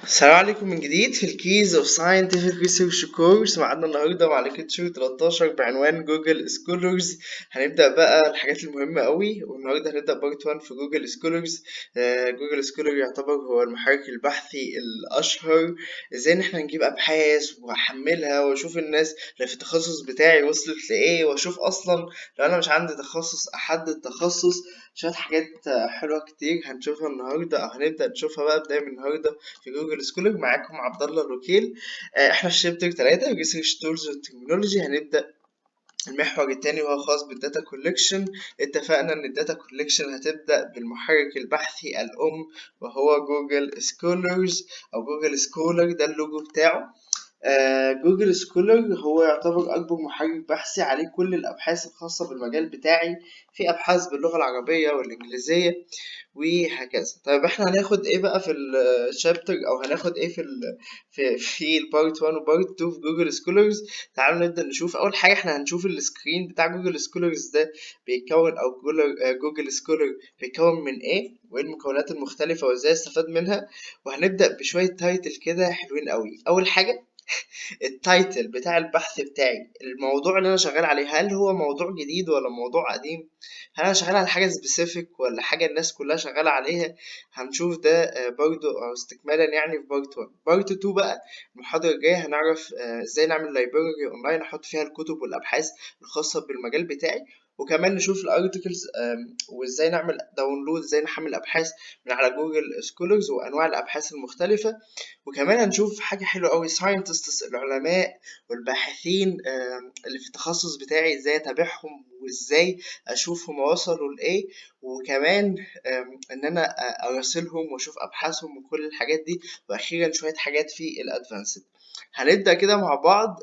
السلام عليكم من جديد في الكيز اوف ساينتفك ريسيرش كورس. معانا النهارده مع ليكتشر 13 بعنوان جوجل سكولرز. هنبدا بقى الحاجات المهمه قوي، والنهارده هنبدا بارت 1 في جوجل سكولرز. جوجل سكولر يعتبر هو المحرك البحثي الاشهر. ازاي ان احنا نجيب ابحاث واحملها واشوف الناس اللي في التخصص بتاعي وصلت لايه، واشوف اصلا لو انا مش عندي تخصص احدد تخصص. شويه حاجات حلوه كتير هنشوفها النهارده، او هنبدا نشوفها بقى بدايه من النهارده في جوجل سكولر. معاكم عبد الله الوكيل. احنا في شابتر 3 ريسيرش تولز والتكنولوجي. هنبدا المحور التاني وهو خاص بالداتا كولكشن. اتفقنا ان الداتا كولكشن هتبدا بالمحرك البحثي الام وهو جوجل سكولرز او جوجل سكولر، ده اللوجو بتاعه. جوجل سكولر هو يعتبر أكبر محرك بحثي عليه كل الأبحاث الخاصة بالمجال بتاعي، في أبحاث باللغة العربية والإنجليزية وهكذا. طيب احنا هناخد ايه بقى في الشابتر، او هناخد ايه في البارت 1 وبارت 2 في جوجل سكولرز؟ تعالوا نبدأ نشوف. اول حاجة احنا هنشوف السكرين بتاع جوجل سكولرز ده بيتكون، او جوجل سكولر بيتكون من ايه، وايه المكونات المختلفة وازاي استفاد منها. وهنبدأ بشوية تايتل كده حلوين قوي. اول حاجة التايتل بتاع البحث بتاعي، الموضوع اللي انا شغال عليه هل هو موضوع جديد ولا موضوع قديم، هل انا شغال على حاجه سبيسيفيك ولا حاجه الناس كلها شغاله عليها. هنشوف ده برضو او استكمالا يعني في بارت 1. بارت 2 بقى المحاضره الجايه هنعرف ازاي نعمل لايبراري اونلاين احط فيها الكتب والابحاث الخاصه بالمجال بتاعي، وكمان نشوف الارتكلز وازاي نعمل داونلود، ازاي نحمل ابحاث من على جوجل سكولرز وانواع الابحاث المختلفه. وكمان هنشوف حاجة حلوة أوي، scientists العلماء والباحثين اللي في التخصص بتاعي، ازاي اتابعهم وازاي اشوف هما وصلوا لايه. وكمان ان انا اراسلهم واشوف ابحاثهم وكل الحاجات دي. واخيرا شوية حاجات في الادفانسد. هنبدأ كده مع بعض.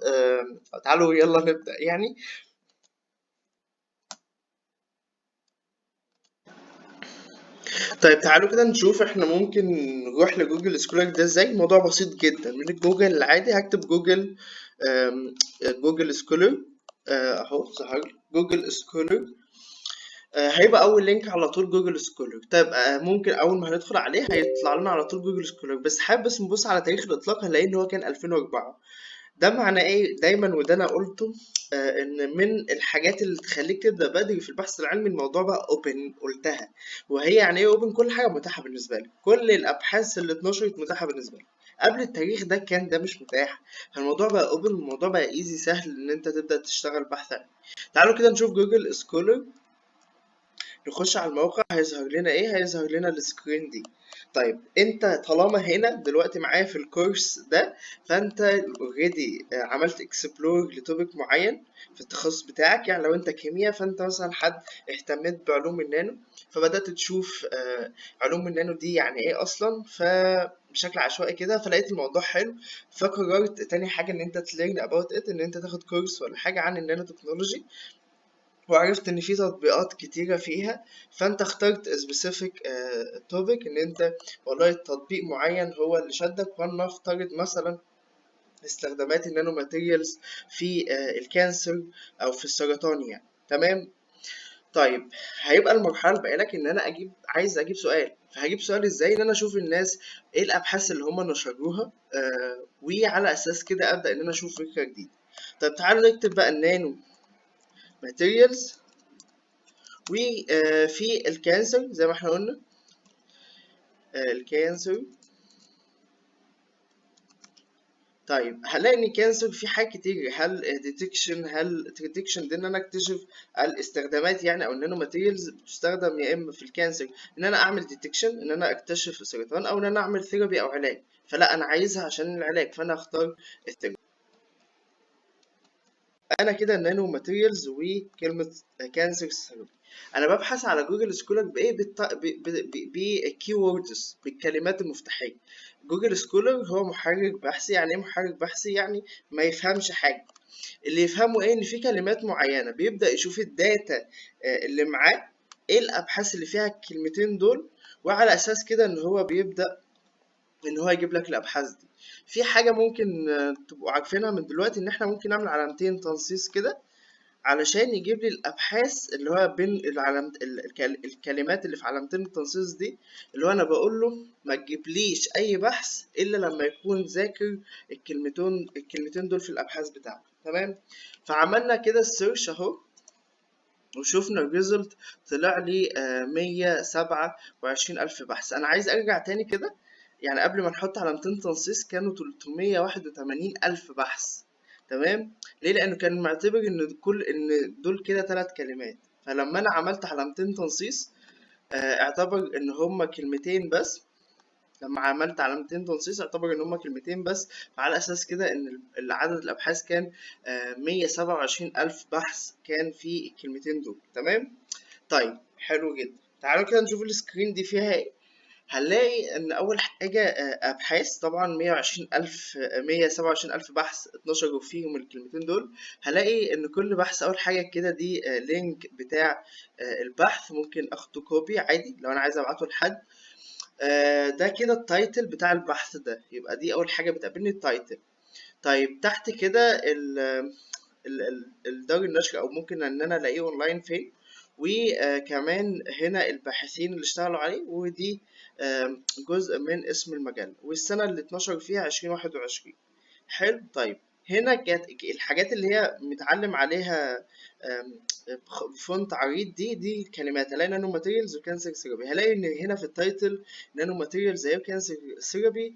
تعالوا يلا نبدأ يعني. طيب تعالوا كده نشوف احنا ممكن نروح لجوجل سكولر ده ازاي. الموضوع بسيط جدا، من الجوجل العادي هكتب جوجل جوجل سكولر اهو ظهر لي جوجل سكولر. هيبقى اول لينك على طول جوجل سكولر. طيب ممكن اول ما هندخل عليه هيطلع لنا على طول جوجل سكولر، بس حابب بس نبص على تاريخ الاطلاق هنلاقي ان هو كان 2004. ده معناه ايه دايما، وده انا قلته ان من الحاجات اللي تخليك تبدا بدري في البحث العلمي الموضوع بقى اوبن. قلتها، وهي يعني ايه اوبن؟ كل حاجه متاحه بالنسبه لك، كل الابحاث اللي اتنشرت متاحه بالنسبه لك. قبل التاريخ ده كان ده مش متاح، فالموضوع بقى اوبن، والموضوع بقى ايزي سهل ان انت تبدا تشتغل بحث علمي. تعالوا كده نشوف جوجل سكولر. نخش على الموقع هيظهر لنا ايه؟ هيظهر لنا السكرين دي. طيب انت طالما هنا دلوقتي معايا في الكورس ده، فانت اوريدي عملت اكسبلور لتوبيك معين في التخصص بتاعك. يعني لو انت كيمياء فانت مثلا حد اهتميت بعلوم النانو، فبدأت تشوف علوم النانو دي يعني ايه اصلا، بشكل عشوائي كده فلقيت الموضوع حلو. فقررت تاني حاجة ان انت تليرن اباوت ات، ان انت تاخد كورس ولا حاجة عن النانو تكنولوجي. وعرفت ان في تطبيقات كتيرة فيها، فانت اخترت specific topic ان انت والله تطبيق معين هو اللي شدك. ولنفترض مثلا استخدامات النانو ماتيريالز في الكانسر او في السرطان يعني. تمام. طيب هيبقى المرحله اللي باقي لك ان انا عايز اجيب سؤال. فهجيب سؤال ازاي؟ ان انا اشوف الناس ايه الابحاث اللي هم نشروها، وعلى اساس كده ابدا ان انا اشوف فكره جديده. طيب تعالوا نكتب بقى النانو ماتيريالز. وفي الكانسر زي ما احنا قلنا الكانسر. طيب هنلاقي ان الكانسر في حاجات كتير. هل ديتكشن، هل ديتكشن ده ان انا اكتشف الاستخدامات يعني، او النانو ماتيريالز بتستخدم يا اما في الكانسر ان انا اعمل ديتكشن ان انا اكتشف السرطان، او ان انا اعمل ثيرابي او علاج. فلا انا عايزها عشان العلاج، فانا اختار الثيرابي. انا كده نانو ماتيريالز وكلمه كانسر ثيرابي. انا ببحث على جوجل سكولر بايه؟ بكي ووردز، بالكلمات المفتاحيه. جوجل سكولر هو محرك بحثي. يعني ايه محرك بحثي؟ يعني ما يفهمش حاجه، اللي يفهمه ايه؟ ان في كلمات معينه بيبدا يشوف الداتا اللي معاه، ايه الابحاث اللي فيها الكلمتين دول، وعلى اساس كده ان هو بيبدا ان هو يجيب لك الابحاث دي. في حاجه ممكن تبقوا عارفينها من دلوقتي، ان احنا ممكن نعمل علامتين تنصيص كده علشان يجيب لي الابحاث اللي هو بين الكلمات اللي في علامتين التنصيص دي، اللي هو انا بقول له ما تجيبليش اي بحث الا لما يكون ذاكر الكلمتين دول في الابحاث بتاعته. تمام. فعملنا كده السيرش اهو، وشوفنا الريزلت طلع لي 127,000 بحث. انا عايز ارجع تاني كده، يعني قبل ما نحط علامتين تنصيص كانوا 381,000 بحث. تمام. ليه؟ لانه كان معتبر ان دول كده 3 كلمات. فلما انا عملت علامتين تنصيص اعتبر ان هما كلمتين بس. لما عملت علامتين تنصيص اعتبر ان هما كلمتين بس، فعلى اساس كده ان عدد الابحاث كان 127,000 بحث كان في الكلمتين دول. تمام. طيب حلو جدا. تعالوا كده نشوف السكرين دي فيها ايه. هنلاقي ان اول حاجة ابحاث، طبعا 127,000 بحث اتنشروا فيهم الكلمتين دول. هلاقي ان كل بحث اول حاجة كده دي لينك بتاع البحث، ممكن اخده كوبي عادي لو انا عايز ابعته لحد. ده كده التايتل بتاع البحث ده، يبقى دي اول حاجة بتقابلني التايتل. طيب تحت كده الدار النشر، او ممكن ان انا الاقيه اونلاين فين، وكمان هنا الباحثين اللي اشتغلوا عليه، ودي جزء من اسم المجلة، والسنة اللي اتنشر فيها 2021. حلو. طيب هنا كانت الحاجات اللي هي متعلم عليها فونت عريض، دي كلمات. هلاقي نانو ماتيريالز وكانسر سيرابي. هلاقي ان هنا في التايتل نانو ماتيريالز زي كانسر سيرابي،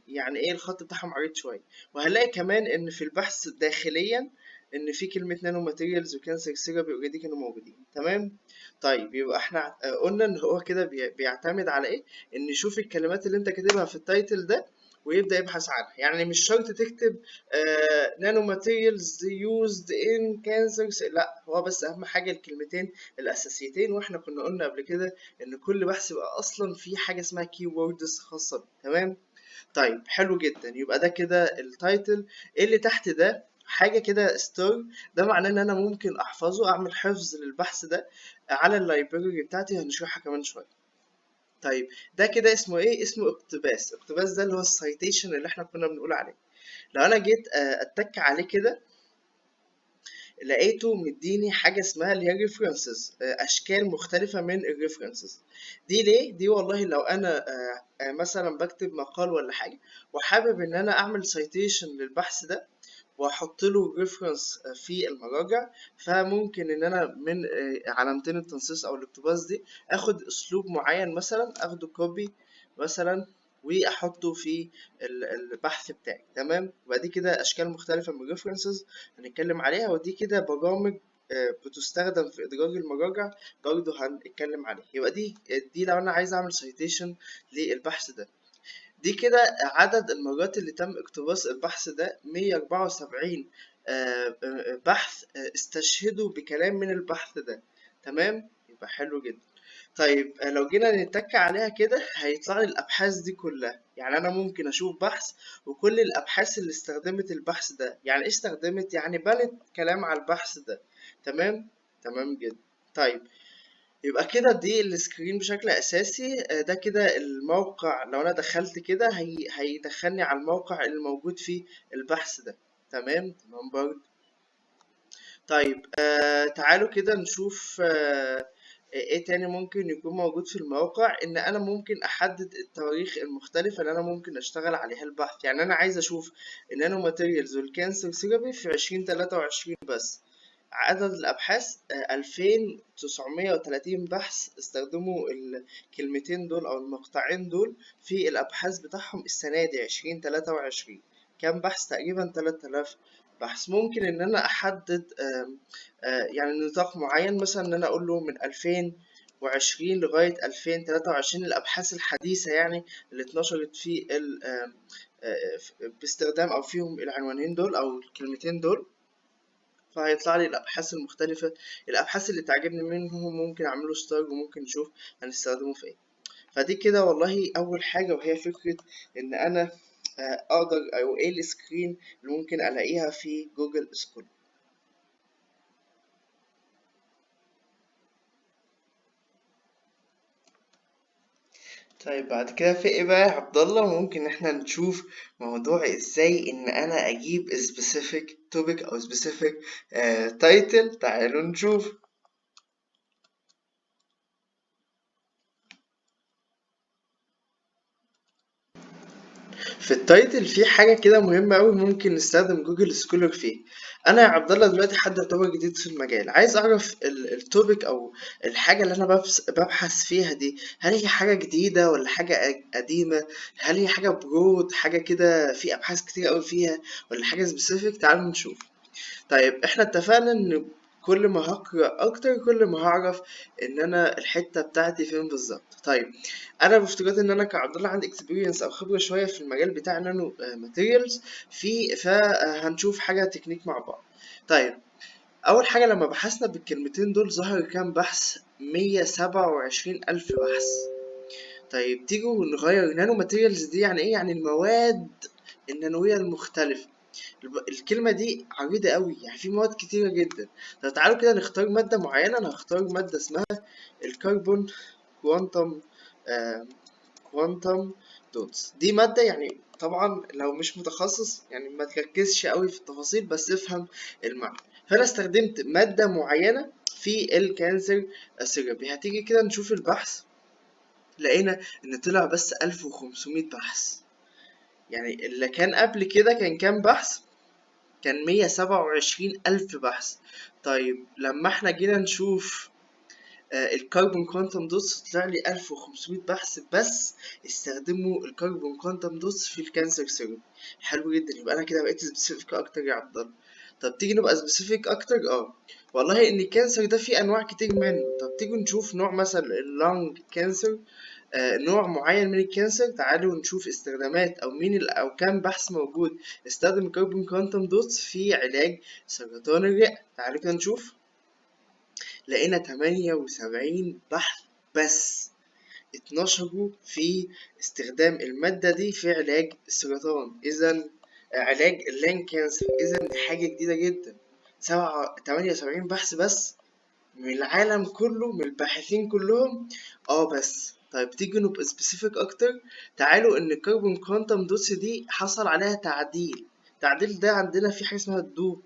يعني ايه الخط بتاعهم عريض شويه. وهلاقي كمان ان في البحث داخليا ان في كلمه نانو ماتيريالز وكانسر سيرابي اوريدي كانوا موجودين. تمام. طيب يبقى احنا قلنا ان هو كده بيعتمد على ايه؟ ان يشوف الكلمات اللي انت كاتبها في التايتل ده ويبدأ يبحث عنها. يعني مش شرط تكتب نانو ماتيريالز يوزد ان كانسر، لا، هو بس اهم حاجه الكلمتين الاساسيتين. واحنا كنا قلنا قبل كده ان كل بحث يبقى اصلا في حاجه اسمها كي ووردز خاصه بيه. تمام. طيب حلو جدا. يبقى ده كده التايتل. ايه اللي تحت ده؟ حاجه كده ستور، ده معناه ان انا ممكن احفظه، اعمل حفظ للبحث ده على اللايبراري بتاعتي، هنشرحها كمان شويه. طيب ده كده اسمه ايه؟ اسمه اقتباس. اقتباس ده اللي هو السايتيشن اللي احنا كنا بنقول عليه. لو انا جيت اتك عليه كده، لقيته مديني حاجه اسمها اللي هي ريفرنسز، اشكال مختلفه من الريفرنسز دي. ليه؟ دي والله لو انا مثلا بكتب مقال ولا حاجه، وحابب ان انا اعمل سايتيشن للبحث ده واحط له ريفرنس في المراجع، فممكن ان انا من علامتين التنصيص او الاقتباس دي اخد اسلوب معين، مثلا اخده كوبي مثلا واحطه في البحث بتاعي. تمام. يبقى دي كده اشكال مختلفه من الريفرنسز هنتكلم عليها، ودي كده برامج بتستخدم في ادراج المراجع برضه هنتكلم عليها. يبقى دي لو انا عايز اعمل سايتيشن للبحث ده. دي كده عدد المرات اللي تم اقتباس البحث ده 174 بحث استشهدوا بكلام من البحث ده. تمام. يبقى حلو جدا. طيب لو جينا نتك عليها كده هيطلع لي الابحاث دي كلها. يعني انا ممكن اشوف بحث وكل الابحاث اللي استخدمت البحث ده. يعني ايه استخدمت؟ يعني بنت كلام على البحث ده. تمام. تمام جدا. طيب يبقى كده دي السكرين بشكل اساسي. ده كده الموقع. لو انا دخلت كده هيدخلني على الموقع اللي موجود فيه البحث ده. تمام. تمام برضه. طيب تعالوا كده نشوف ايه تاني ممكن يكون موجود في الموقع. ان انا ممكن احدد التواريخ المختلفة اللي انا ممكن اشتغل عليها البحث. يعني انا عايز اشوف النانو ماتيريالز والكانسر ثيرابي في 2023 بس. عدد الأبحاث 2930 بحث استخدموا الكلمتين دول أو المقطعين دول في الأبحاث بتاعهم السنة دي 2023. كام بحث؟ تقريبا 3000 بحث. ممكن إن أنا أحدد يعني نطاق معين، مثلا إن أنا أقول له من 2020 لغاية 2023 الأبحاث الحديثة، يعني اللي اتنشرت في باستخدام أو فيهم العنوانين دول أو الكلمتين دول. فهيطلع لي الابحاث المختلفه. الابحاث اللي تعجبني منهم ممكن اعمله ستار، وممكن نشوف هنستخدمه في ايه. فدي كده والله اول حاجه، وهي فكره ان انا اقدر، او ايه السكرين اللي ممكن الاقيها في جوجل سكول. طيب بعد كده في ايه بقى يا عبد الله؟ ممكن احنا نشوف موضوع ازاي ان انا اجيب specific topic او specific title. تعالوا نشوف. في التايتل في حاجة كده مهمة أوي ممكن نستخدم جوجل سكولر فيه. أنا يا عبد الله دلوقتي حد يعتبر جديد في المجال، عايز أعرف التوبيك أو الحاجة اللي أنا ببحث فيها دي، هل هي حاجة جديدة ولا حاجة قديمة؟ هل هي حاجة برود، حاجة كده في أبحاث كتير أوي فيها، ولا حاجة سبيسيفيك؟ تعالوا نشوف. طيب احنا اتفقنا ان كل ما هقرا اكتر كل ما هعرف ان انا الحته بتاعتي فين بالظبط. طيب انا بافتراض ان انا كعبد الله عندي اكسبيرينس او خبره شويه في المجال بتاع نانو ماتيريالز، فهنشوف حاجه تكنيك مع بعض. طيب اول حاجه لما بحثنا بالكلمتين دول ظهر كام بحث؟ 127,000 بحث. طيب تيجوا نغير نانو ماتيريالز دي يعني ايه؟ يعني المواد النانويه المختلفه. الكلمة دي عريضة قوي، يعني في مواد كتيرة جدا. طب تعالوا كده نختار مادة معينة. أنا هختار مادة اسمها الكربون كوانتم كوانتم دوتس. دي مادة يعني طبعا لو مش متخصص يعني ما تركزش قوي في التفاصيل، بس افهم المعنى. فأنا استخدمت مادة معينة في الكانسر السيرابي. هتيجي كده نشوف البحث، لقينا إن طلع بس 1500 بحث. يعني اللي كان قبل كده كان كام بحث؟ كان 127,000 بحث. طيب لما احنا جينا نشوف الكربون كوانتم دوتس طلع لي 1500 بحث بس استخدموا الكربون كوانتم دوتس في الكانسر سيرم. حلو جدا، يبقى انا كده بقيت سبيسيفيك اكتر يا عبد الله. طب تيجي نبقى سبيسيفيك اكتر. والله ان الكانسر ده فيه انواع كتير منه. طب تيجي نشوف نوع مثلا اللونج كانسر، نوع معين من الكانسر. تعالوا نشوف استخدامات او مين او كام بحث موجود استخدم الكربون كوانتم دوتس في علاج سرطان الرئة. تعالوا كده نشوف، لقينا 78 بحث بس اتنشروا في استخدام المادة دي في علاج السرطان. إذا علاج اللان كانسر. إذا دي حاجة جديدة جدا. 78 بحث بس من العالم كله، من الباحثين كلهم. بس طيب تيجي نبقى سبيسيفيك اكتر. تعالوا ان الكربون كوانتم دوتس دي حصل عليها تعديل. التعديل ده عندنا في حاجه اسمها الدوب.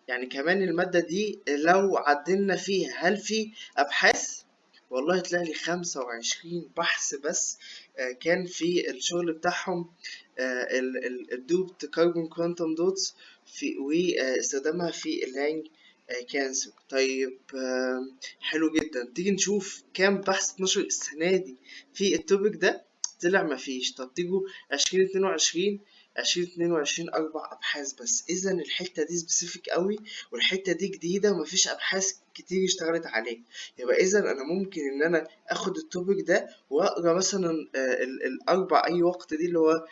يعني كمان المادة دي لو عدلنا فيها هل في أبحاث؟ والله طلع لي 25 بحث بس كان في الشغل بتاعهم الدوبت كربون كوانتم دوتس في واستخدامها في اللانج كانسر. طيب حلو جدا. تيجي نشوف كام بحث 12 السنة دي في التوبيك ده. طلع مفيش. طب تيجوا 2022 أربع أبحاث بس. إذا الحتة دي سبيسيفيك قوي، والحتة دي جديدة ومفيش أبحاث كتير اشتغلت عليه. يبقى إذا أنا ممكن إن أنا آخد التوبيك ده وأقرأ مثلا الأربع أي وقت دي اللي هو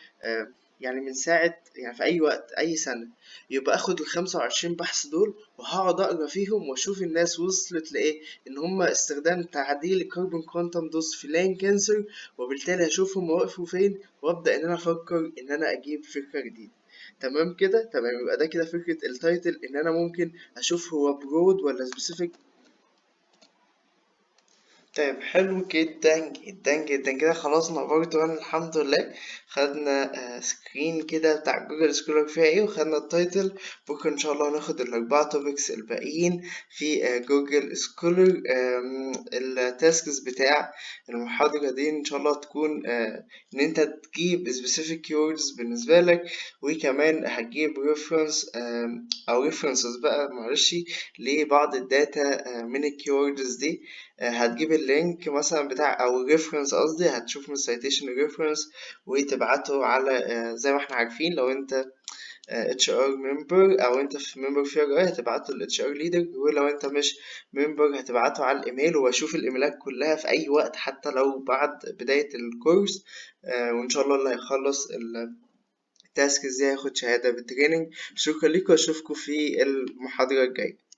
يعني من ساعة، يعني في أي وقت أي سنة. يبقى آخد ال25 بحث دول وهقعد أقرأ فيهم وأشوف الناس وصلت لإيه، إن هما استخدام تعديل الكربون كوانتم دوز في لين كانسر، وبالتالي هشوف هما وقفوا فين وابدا ان انا افكر ان انا اجيب فكره جديده. تمام كده تمام. يبقى ده كده فكره التايتل، ان انا ممكن اشوف هو برود ولا سبيسيفيك. طيب حلو جدا جدا جدا كده خلصنا بارت 1 الحمد لله. خدنا سكرين كده بتاع جوجل سكولر فيها ايه، وخدنا التايتل. بكرة ان شاء الله هناخد الاربعة توبكس الباقيين في جوجل سكولر. التاسكس بتاع المحاضرة دي ان شاء الله تكون ان انت تجيب specific keywords بالنسبة لك، وكمان هتجيب reference او references بقى معلش لبعض الداتا من الكيوردز دي. هتجيب اللينك مثلا بتاع او الريفرنس قصدي، هتشوف من السيتيشن ريفرنس وتبعته على زي ما احنا عارفين لو انت اتش ار ممبر او انت في ممبر في ار اي هتبعته للاتش ار ليدر، ولو انت مش ممبر هتبعته على الايميل. واشوف الايميلات كلها في اي وقت حتى لو بعد بداية الكورس. وان شاء الله اللي هيخلص التاسك ازاي هياخد شهادة بالتريننج. شكرا لكم واشوفكم في المحاضرة الجاية.